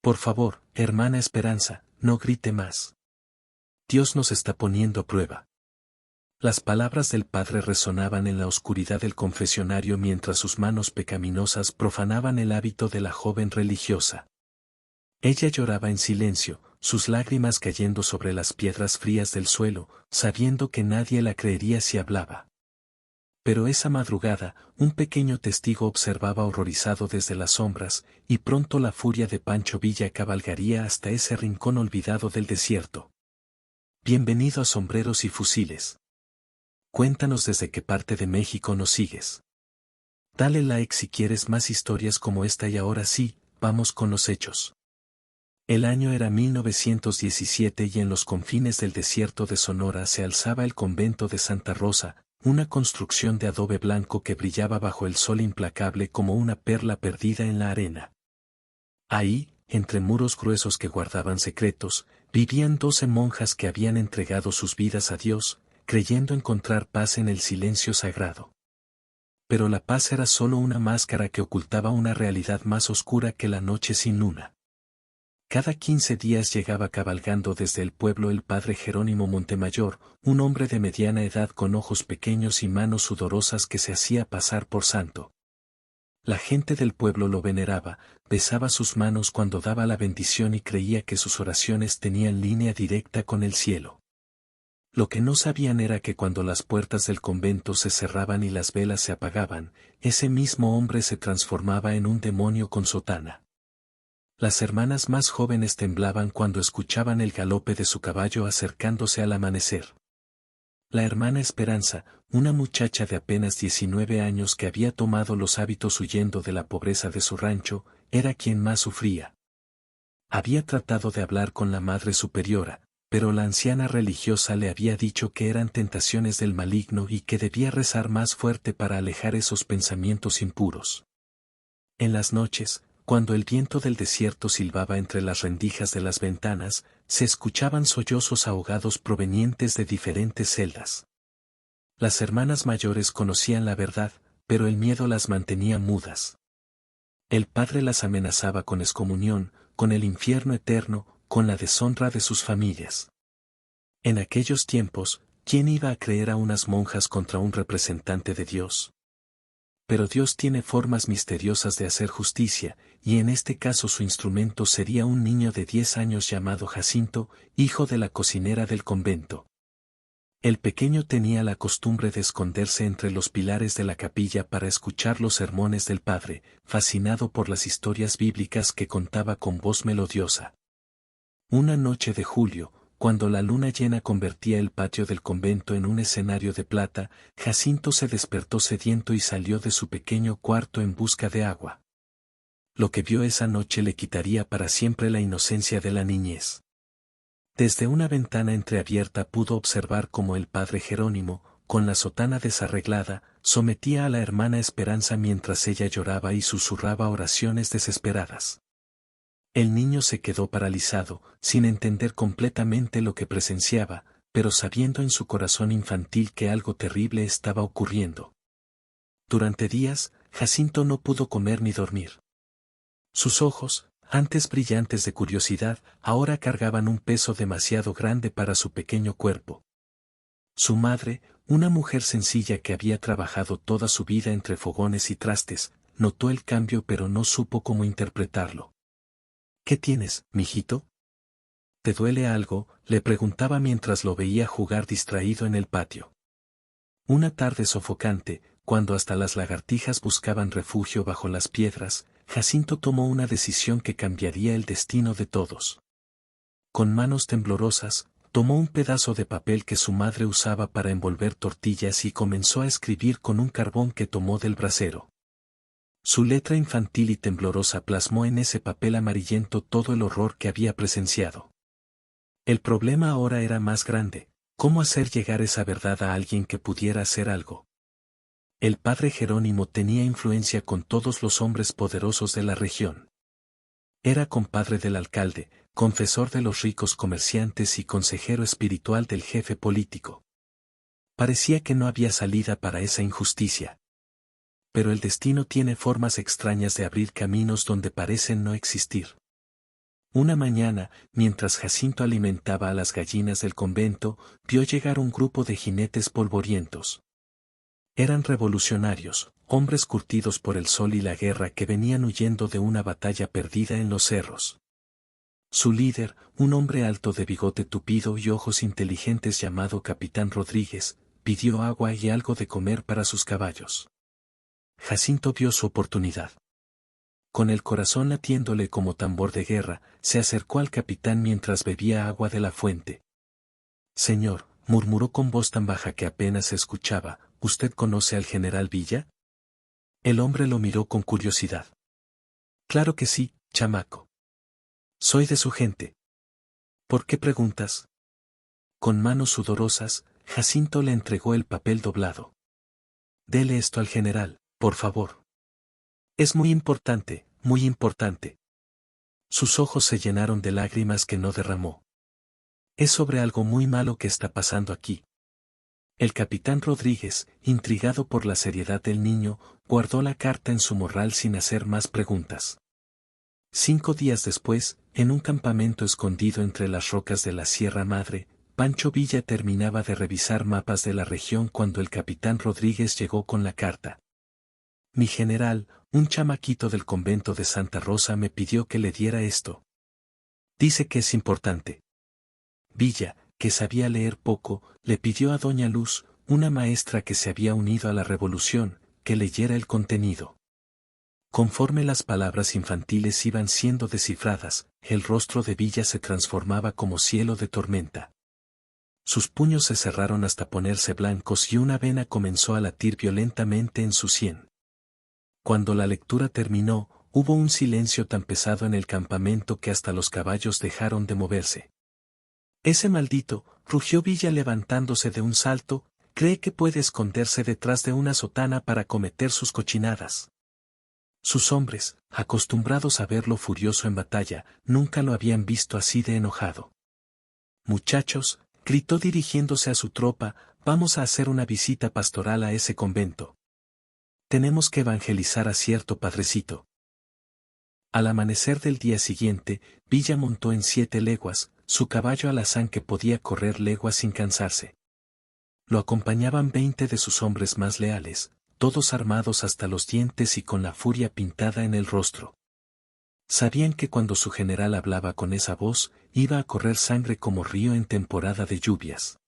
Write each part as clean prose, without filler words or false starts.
Por favor, hermana Esperanza, no grite más. Dios nos está poniendo a prueba. Las palabras del padre resonaban en la oscuridad del confesionario mientras sus manos pecaminosas profanaban el hábito de la joven religiosa. Ella lloraba en silencio, sus lágrimas cayendo sobre las piedras frías del suelo, sabiendo que nadie la creería si hablaba. Pero esa madrugada, un pequeño testigo observaba horrorizado desde las sombras, y pronto la furia de Pancho Villa cabalgaría hasta ese rincón olvidado del desierto. Bienvenido a Sombreros y Fusiles. Cuéntanos desde qué parte de México nos sigues. Dale like si quieres más historias como esta y ahora sí, vamos con los hechos. El año era 1917 y en los confines del desierto de Sonora se alzaba el convento de Santa Rosa, una construcción de adobe blanco que brillaba bajo el sol implacable como una perla perdida en la arena. Ahí, entre muros gruesos que guardaban secretos, vivían 12 monjas que habían entregado sus vidas a Dios, creyendo encontrar paz en el silencio sagrado. Pero la paz era solo una máscara que ocultaba una realidad más oscura que la noche sin luna. Cada 15 días llegaba cabalgando desde el pueblo el padre Jerónimo Montemayor, un hombre de mediana edad con ojos pequeños y manos sudorosas que se hacía pasar por santo. La gente del pueblo lo veneraba, besaba sus manos cuando daba la bendición y creía que sus oraciones tenían línea directa con el cielo. Lo que no sabían era que cuando las puertas del convento se cerraban y las velas se apagaban, ese mismo hombre se transformaba en un demonio con sotana. Las hermanas más jóvenes temblaban cuando escuchaban el galope de su caballo acercándose al amanecer. La hermana Esperanza, una muchacha de apenas 19 años que había tomado los hábitos huyendo de la pobreza de su rancho, era quien más sufría. Había tratado de hablar con la Madre Superiora, pero la anciana religiosa le había dicho que eran tentaciones del maligno y que debía rezar más fuerte para alejar esos pensamientos impuros. En las noches, cuando el viento del desierto silbaba entre las rendijas de las ventanas, se escuchaban sollozos ahogados provenientes de diferentes celdas. Las hermanas mayores conocían la verdad, pero el miedo las mantenía mudas. El padre las amenazaba con excomunión, con el infierno eterno, con la deshonra de sus familias. En aquellos tiempos, ¿quién iba a creer a unas monjas contra un representante de Dios? Pero Dios tiene formas misteriosas de hacer justicia, y en este caso su instrumento sería un niño de 10 años llamado Jacinto, hijo de la cocinera del convento. El pequeño tenía la costumbre de esconderse entre los pilares de la capilla para escuchar los sermones del padre, fascinado por las historias bíblicas que contaba con voz melodiosa. Una noche de julio, cuando la luna llena convertía el patio del convento en un escenario de plata, Jacinto se despertó sediento y salió de su pequeño cuarto en busca de agua. Lo que vio esa noche le quitaría para siempre la inocencia de la niñez. Desde una ventana entreabierta pudo observar cómo el padre Jerónimo, con la sotana desarreglada, sometía a la hermana Esperanza mientras ella lloraba y susurraba oraciones desesperadas. El niño se quedó paralizado, sin entender completamente lo que presenciaba, pero sabiendo en su corazón infantil que algo terrible estaba ocurriendo. Durante días, Jacinto no pudo comer ni dormir. Sus ojos, antes brillantes de curiosidad, ahora cargaban un peso demasiado grande para su pequeño cuerpo. Su madre, una mujer sencilla que había trabajado toda su vida entre fogones y trastes, notó el cambio pero no supo cómo interpretarlo. ¿Qué tienes, mijito? ¿Te duele algo?, le preguntaba mientras lo veía jugar distraído en el patio. Una tarde sofocante, cuando hasta las lagartijas buscaban refugio bajo las piedras, Jacinto tomó una decisión que cambiaría el destino de todos. Con manos temblorosas, tomó un pedazo de papel que su madre usaba para envolver tortillas y comenzó a escribir con un carbón que tomó del brasero. Su letra infantil y temblorosa plasmó en ese papel amarillento todo el horror que había presenciado. El problema ahora era más grande: ¿cómo hacer llegar esa verdad a alguien que pudiera hacer algo? El padre Jerónimo tenía influencia con todos los hombres poderosos de la región. Era compadre del alcalde, confesor de los ricos comerciantes y consejero espiritual del jefe político. Parecía que no había salida para esa injusticia. Pero el destino tiene formas extrañas de abrir caminos donde parecen no existir. Una mañana, mientras Jacinto alimentaba a las gallinas del convento, vio llegar un grupo de jinetes polvorientos. Eran revolucionarios, hombres curtidos por el sol y la guerra que venían huyendo de una batalla perdida en los cerros. Su líder, un hombre alto de bigote tupido y ojos inteligentes llamado Capitán Rodríguez, pidió agua y algo de comer para sus caballos. Jacinto vio su oportunidad. Con el corazón latiéndole como tambor de guerra, se acercó al capitán mientras bebía agua de la fuente. «Señor», murmuró con voz tan baja que apenas se escuchaba, «¿usted conoce al general Villa?» El hombre lo miró con curiosidad. «Claro que sí, chamaco. Soy de su gente». «¿Por qué preguntas?» Con manos sudorosas, Jacinto le entregó el papel doblado. «Dele esto al general, por favor. Es muy importante, muy importante». Sus ojos se llenaron de lágrimas que no derramó. «Es sobre algo muy malo que está pasando aquí». El capitán Rodríguez, intrigado por la seriedad del niño, guardó la carta en su morral sin hacer más preguntas. 5 días después, en un campamento escondido entre las rocas de la Sierra Madre, Pancho Villa terminaba de revisar mapas de la región cuando el capitán Rodríguez llegó con la carta. «Mi general, un chamaquito del convento de Santa Rosa me pidió que le diera esto. Dice que es importante». Villa, que sabía leer poco, le pidió a doña Luz, una maestra que se había unido a la revolución, que leyera el contenido. Conforme las palabras infantiles iban siendo descifradas, el rostro de Villa se transformaba como cielo de tormenta. Sus puños se cerraron hasta ponerse blancos y una vena comenzó a latir violentamente en su sien. Cuando la lectura terminó, hubo un silencio tan pesado en el campamento que hasta los caballos dejaron de moverse. «Ese maldito», rugió Villa levantándose de un salto, «cree que puede esconderse detrás de una sotana para cometer sus cochinadas». Sus hombres, acostumbrados a verlo furioso en batalla, nunca lo habían visto así de enojado. «Muchachos», gritó dirigiéndose a su tropa, «vamos a hacer una visita pastoral a ese convento. Tenemos que evangelizar a cierto padrecito». Al amanecer del día siguiente, Villa montó en 7 leguas, su caballo alazán que podía correr leguas sin cansarse. Lo acompañaban 20 de sus hombres más leales, todos armados hasta los dientes y con la furia pintada en el rostro. Sabían que cuando su general hablaba con esa voz, iba a correr sangre como río en temporada de lluvias.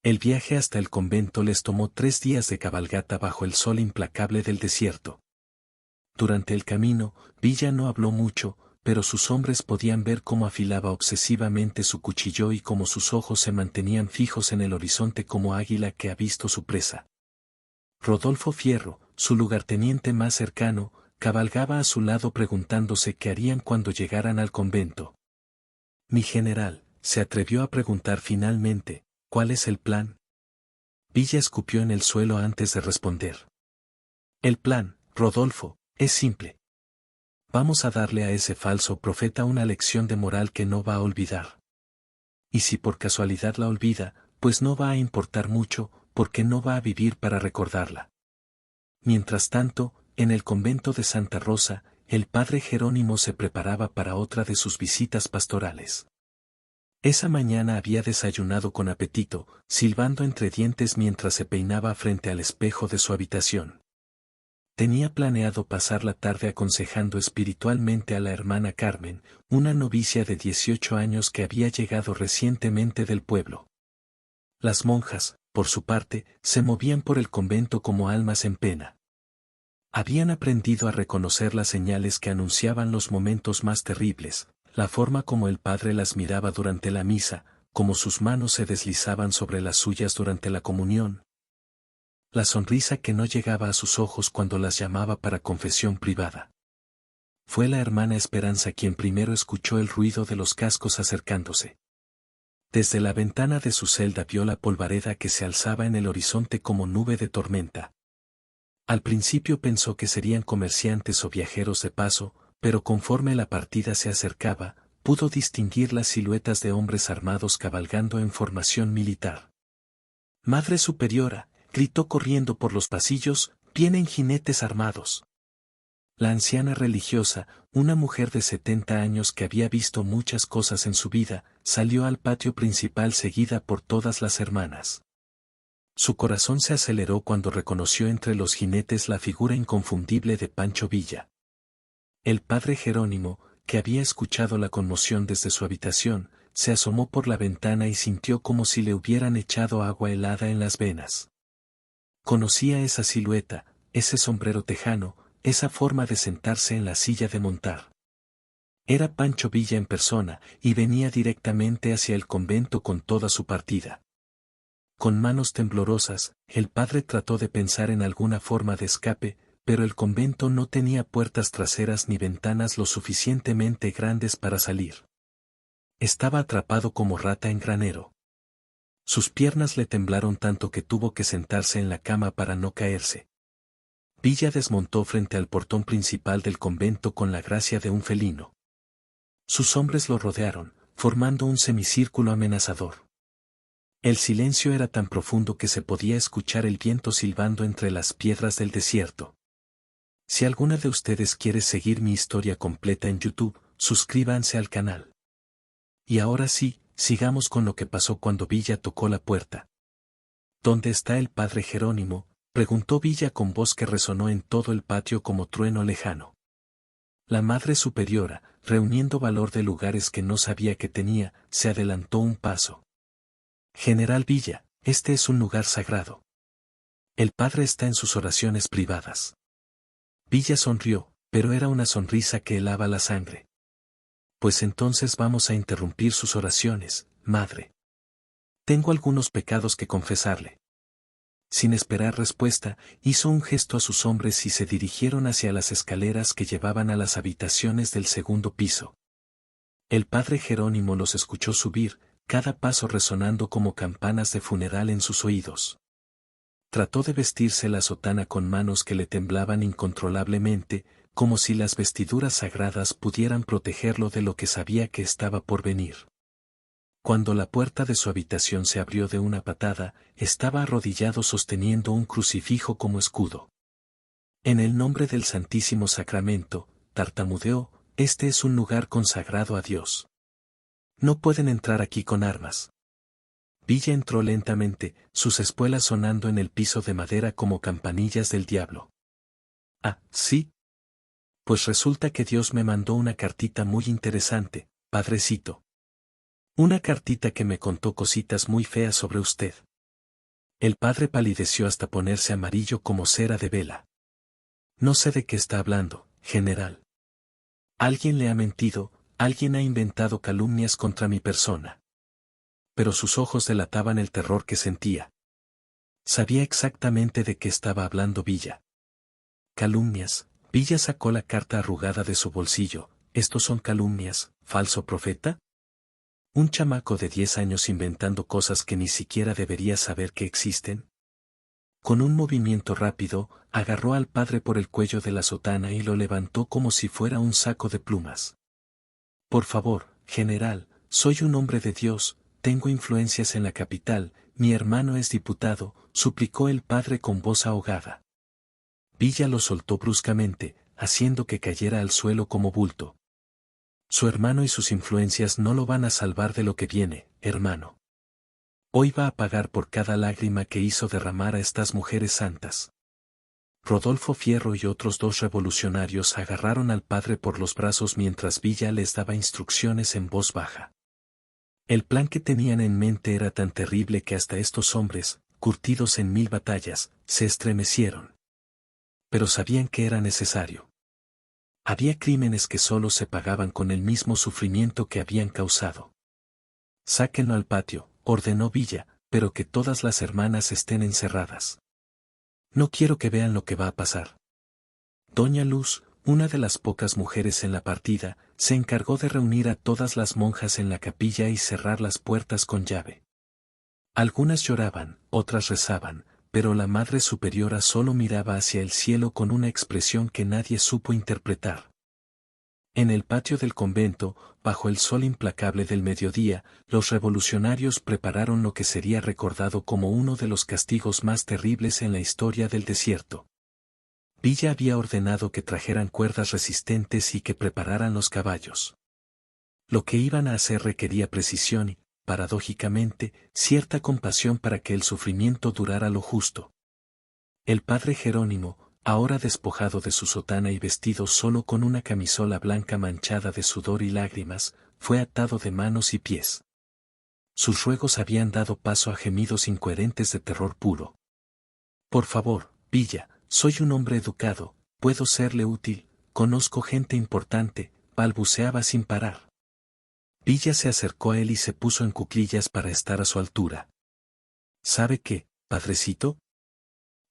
El viaje hasta el convento les tomó 3 días de cabalgata bajo el sol implacable del desierto. Durante el camino, Villa no habló mucho, pero sus hombres podían ver cómo afilaba obsesivamente su cuchillo y cómo sus ojos se mantenían fijos en el horizonte como águila que ha visto su presa. Rodolfo Fierro, su lugarteniente más cercano, cabalgaba a su lado preguntándose qué harían cuando llegaran al convento. «Mi general», se atrevió a preguntar finalmente, «¿cuál es el plan?» Villa escupió en el suelo antes de responder. «El plan, Rodolfo, es simple. Vamos a darle a ese falso profeta una lección de moral que no va a olvidar. Y si por casualidad la olvida, pues no va a importar mucho, porque no va a vivir para recordarla». Mientras tanto, en el convento de Santa Rosa, el padre Jerónimo se preparaba para otra de sus visitas pastorales. Esa mañana había desayunado con apetito, silbando entre dientes mientras se peinaba frente al espejo de su habitación. Tenía planeado pasar la tarde aconsejando espiritualmente a la hermana Carmen, una novicia de 18 años que había llegado recientemente del pueblo. Las monjas, por su parte, se movían por el convento como almas en pena. Habían aprendido a reconocer las señales que anunciaban los momentos más terribles, la forma como el padre las miraba durante la misa, como sus manos se deslizaban sobre las suyas durante la comunión. La sonrisa que no llegaba a sus ojos cuando las llamaba para confesión privada. Fue la hermana Esperanza quien primero escuchó el ruido de los cascos acercándose. Desde la ventana de su celda vio la polvareda que se alzaba en el horizonte como nube de tormenta. Al principio pensó que serían comerciantes o viajeros de paso, pero conforme la partida se acercaba, pudo distinguir las siluetas de hombres armados cabalgando en formación militar. «Madre Superiora», gritó corriendo por los pasillos, «vienen jinetes armados». La anciana religiosa, una mujer de 70 años que había visto muchas cosas en su vida, salió al patio principal seguida por todas las hermanas. Su corazón se aceleró cuando reconoció entre los jinetes la figura inconfundible de Pancho Villa. El padre Jerónimo, que había escuchado la conmoción desde su habitación, se asomó por la ventana y sintió como si le hubieran echado agua helada en las venas. Conocía esa silueta, ese sombrero tejano, esa forma de sentarse en la silla de montar. Era Pancho Villa en persona, y venía directamente hacia el convento con toda su partida. Con manos temblorosas, el padre trató de pensar en alguna forma de escape, pero el convento no tenía puertas traseras ni ventanas lo suficientemente grandes para salir. Estaba atrapado como rata en granero. Sus piernas le temblaron tanto que tuvo que sentarse en la cama para no caerse. Villa desmontó frente al portón principal del convento con la gracia de un felino. Sus hombres lo rodearon, formando un semicírculo amenazador. El silencio era tan profundo que se podía escuchar el viento silbando entre las piedras del desierto. Si alguna de ustedes quiere seguir mi historia completa en YouTube, suscríbanse al canal. Y ahora sí, sigamos con lo que pasó cuando Villa tocó la puerta. ¿Dónde está el padre Jerónimo?, preguntó Villa con voz que resonó en todo el patio como trueno lejano. La Madre Superiora, reuniendo valor de lugares que no sabía que tenía, se adelantó un paso. General Villa, este es un lugar sagrado. El padre está en sus oraciones privadas. Villa sonrió, pero era una sonrisa que helaba la sangre. Pues entonces vamos a interrumpir sus oraciones, madre. Tengo algunos pecados que confesarle. Sin esperar respuesta, hizo un gesto a sus hombres y se dirigieron hacia las escaleras que llevaban a las habitaciones del segundo piso. El padre Jerónimo los escuchó subir, cada paso resonando como campanas de funeral en sus oídos. Trató de vestirse la sotana con manos que le temblaban incontrolablemente, como si las vestiduras sagradas pudieran protegerlo de lo que sabía que estaba por venir. Cuando la puerta de su habitación se abrió de una patada, estaba arrodillado sosteniendo un crucifijo como escudo. En el nombre del Santísimo Sacramento, tartamudeó, este es un lugar consagrado a Dios. No pueden entrar aquí con armas. Villa entró lentamente, sus espuelas sonando en el piso de madera como campanillas del diablo. Ah, sí. Pues resulta que Dios me mandó una cartita muy interesante, padrecito. Una cartita que me contó cositas muy feas sobre usted. El padre palideció hasta ponerse amarillo como cera de vela. No sé de qué está hablando, general. Alguien le ha mentido, alguien ha inventado calumnias contra mi persona. Pero sus ojos delataban el terror que sentía. Sabía exactamente de qué estaba hablando Villa. Calumnias. Villa sacó la carta arrugada de su bolsillo. ¿Estos son calumnias, falso profeta? ¿Un chamaco de 10 años inventando cosas que ni siquiera debería saber que existen? Con un movimiento rápido, agarró al padre por el cuello de la sotana y lo levantó como si fuera un saco de plumas. Por favor, general, soy un hombre de Dios, tengo influencias en la capital, mi hermano es diputado, suplicó el padre con voz ahogada. Villa lo soltó bruscamente, haciendo que cayera al suelo como bulto. Su hermano y sus influencias no lo van a salvar de lo que viene, hermano. Hoy va a pagar por cada lágrima que hizo derramar a estas mujeres santas. Rodolfo Fierro y otros 2 revolucionarios agarraron al padre por los brazos mientras Villa les daba instrucciones en voz baja. El plan que tenían en mente era tan terrible que hasta estos hombres, curtidos en 1000 batallas, se estremecieron. Pero sabían que era necesario. Había crímenes que solo se pagaban con el mismo sufrimiento que habían causado. Sáquenlo al patio, ordenó Villa, pero que todas las hermanas estén encerradas. No quiero que vean lo que va a pasar. Doña Luz, una de las pocas mujeres en la partida, se encargó de reunir a todas las monjas en la capilla y cerrar las puertas con llave. Algunas lloraban, otras rezaban, pero la Madre Superiora solo miraba hacia el cielo con una expresión que nadie supo interpretar. En el patio del convento, bajo el sol implacable del mediodía, los revolucionarios prepararon lo que sería recordado como uno de los castigos más terribles en la historia del desierto. Villa había ordenado que trajeran cuerdas resistentes y que prepararan los caballos. Lo que iban a hacer requería precisión y, paradójicamente, cierta compasión para que el sufrimiento durara lo justo. El padre Jerónimo, ahora despojado de su sotana y vestido solo con una camisola blanca manchada de sudor y lágrimas, fue atado de manos y pies. Sus ruegos habían dado paso a gemidos incoherentes de terror puro. Por favor, Villa, soy un hombre educado, puedo serle útil, conozco gente importante, balbuceaba sin parar. Villa se acercó a él y se puso en cuclillas para estar a su altura. ¿Sabe qué, padrecito?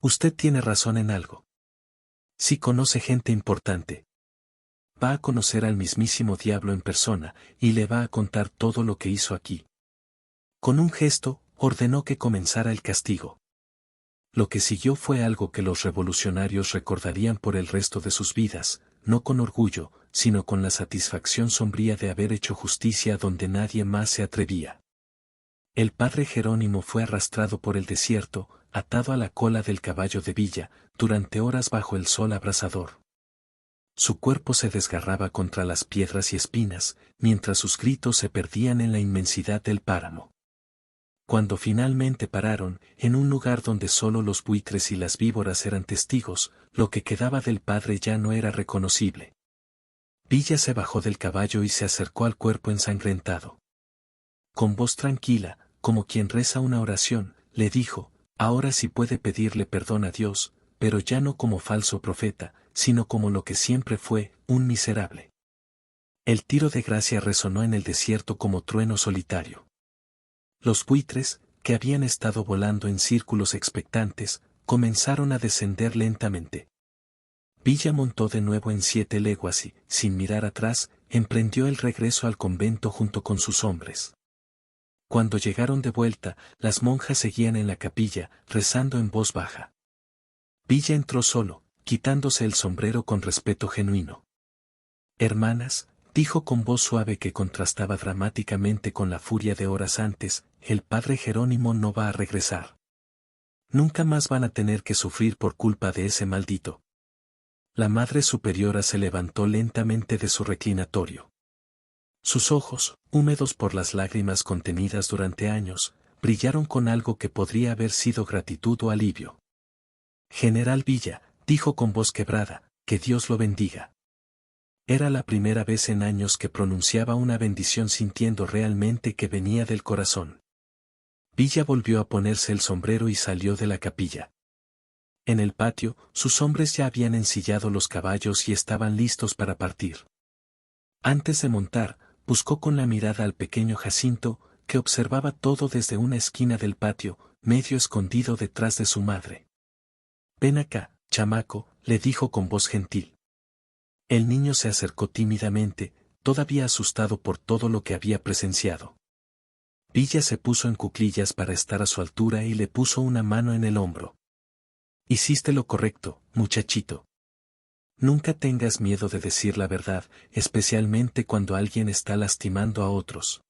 Usted tiene razón en algo. Si conoce gente importante. Va a conocer al mismísimo diablo en persona, y le va a contar todo lo que hizo aquí. Con un gesto, ordenó que comenzara el castigo. Lo que siguió fue algo que los revolucionarios recordarían por el resto de sus vidas, no con orgullo, sino con la satisfacción sombría de haber hecho justicia donde nadie más se atrevía. El padre Jerónimo fue arrastrado por el desierto, atado a la cola del caballo de Villa, durante horas bajo el sol abrasador. Su cuerpo se desgarraba contra las piedras y espinas, mientras sus gritos se perdían en la inmensidad del páramo. Cuando finalmente pararon, en un lugar donde solo los buitres y las víboras eran testigos, lo que quedaba del padre ya no era reconocible. Villa se bajó del caballo y se acercó al cuerpo ensangrentado. Con voz tranquila, como quien reza una oración, le dijo, ahora sí puede pedirle perdón a Dios, pero ya no como falso profeta, sino como lo que siempre fue, un miserable. El tiro de gracia resonó en el desierto como trueno solitario. Los buitres, que habían estado volando en círculos expectantes, comenzaron a descender lentamente. Villa montó de nuevo en 7 leguas y, sin mirar atrás, emprendió el regreso al convento junto con sus hombres. Cuando llegaron de vuelta, las monjas seguían en la capilla, rezando en voz baja. Villa entró solo, quitándose el sombrero con respeto genuino. Hermanas, dijo con voz suave que contrastaba dramáticamente con la furia de horas antes, el padre Jerónimo no va a regresar. Nunca más van a tener que sufrir por culpa de ese maldito. La madre superiora se levantó lentamente de su reclinatorio. Sus ojos, húmedos por las lágrimas contenidas durante años, brillaron con algo que podría haber sido gratitud o alivio. General Villa, dijo con voz quebrada, que Dios lo bendiga. Era la primera vez en años que pronunciaba una bendición sintiendo realmente que venía del corazón. Villa volvió a ponerse el sombrero y salió de la capilla. En el patio, sus hombres ya habían ensillado los caballos y estaban listos para partir. Antes de montar, buscó con la mirada al pequeño Jacinto, que observaba todo desde una esquina del patio, medio escondido detrás de su madre. «Ven acá, chamaco», le dijo con voz gentil. El niño se acercó tímidamente, todavía asustado por todo lo que había presenciado. Villa se puso en cuclillas para estar a su altura y le puso una mano en el hombro. «Hiciste lo correcto, muchachito. Nunca tengas miedo de decir la verdad, especialmente cuando alguien está lastimando a otros».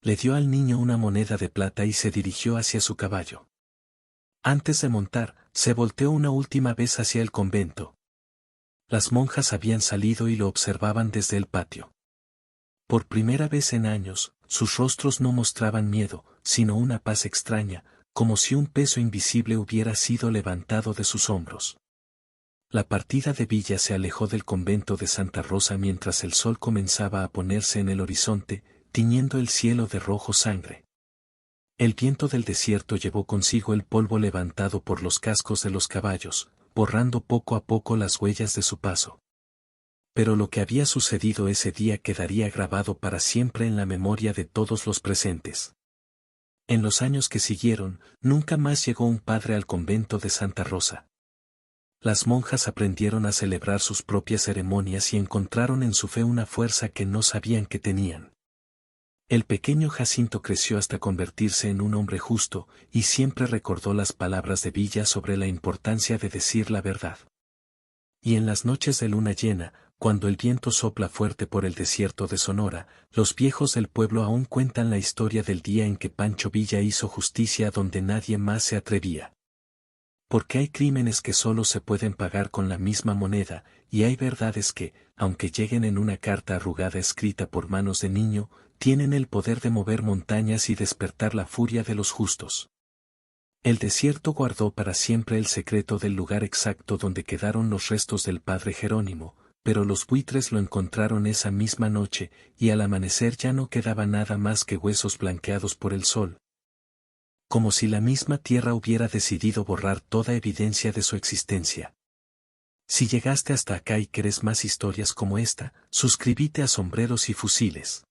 Le dio al niño una moneda de plata y se dirigió hacia su caballo. Antes de montar, se volteó una última vez hacia el convento. Las monjas habían salido y lo observaban desde el patio. Por primera vez en años, sus rostros no mostraban miedo, sino una paz extraña, como si un peso invisible hubiera sido levantado de sus hombros. La partida de Villa se alejó del convento de Santa Rosa mientras el sol comenzaba a ponerse en el horizonte, tiñendo el cielo de rojo sangre. El viento del desierto llevó consigo el polvo levantado por los cascos de los caballos, borrando poco a poco las huellas de su paso. Pero lo que había sucedido ese día quedaría grabado para siempre en la memoria de todos los presentes. En los años que siguieron, nunca más llegó un padre al convento de Santa Rosa. Las monjas aprendieron a celebrar sus propias ceremonias y encontraron en su fe una fuerza que no sabían que tenían. El pequeño Jacinto creció hasta convertirse en un hombre justo, y siempre recordó las palabras de Villa sobre la importancia de decir la verdad. Y en las noches de luna llena, cuando el viento sopla fuerte por el desierto de Sonora, los viejos del pueblo aún cuentan la historia del día en que Pancho Villa hizo justicia donde nadie más se atrevía. Porque hay crímenes que solo se pueden pagar con la misma moneda, y hay verdades que, aunque lleguen en una carta arrugada escrita por manos de niño, tienen el poder de mover montañas y despertar la furia de los justos. El desierto guardó para siempre el secreto del lugar exacto donde quedaron los restos del padre Jerónimo, pero los buitres lo encontraron esa misma noche, y al amanecer ya no quedaba nada más que huesos blanqueados por el sol. Como si la misma tierra hubiera decidido borrar toda evidencia de su existencia. Si llegaste hasta acá y querés más historias como esta, suscríbete a Sombreros y Fusiles.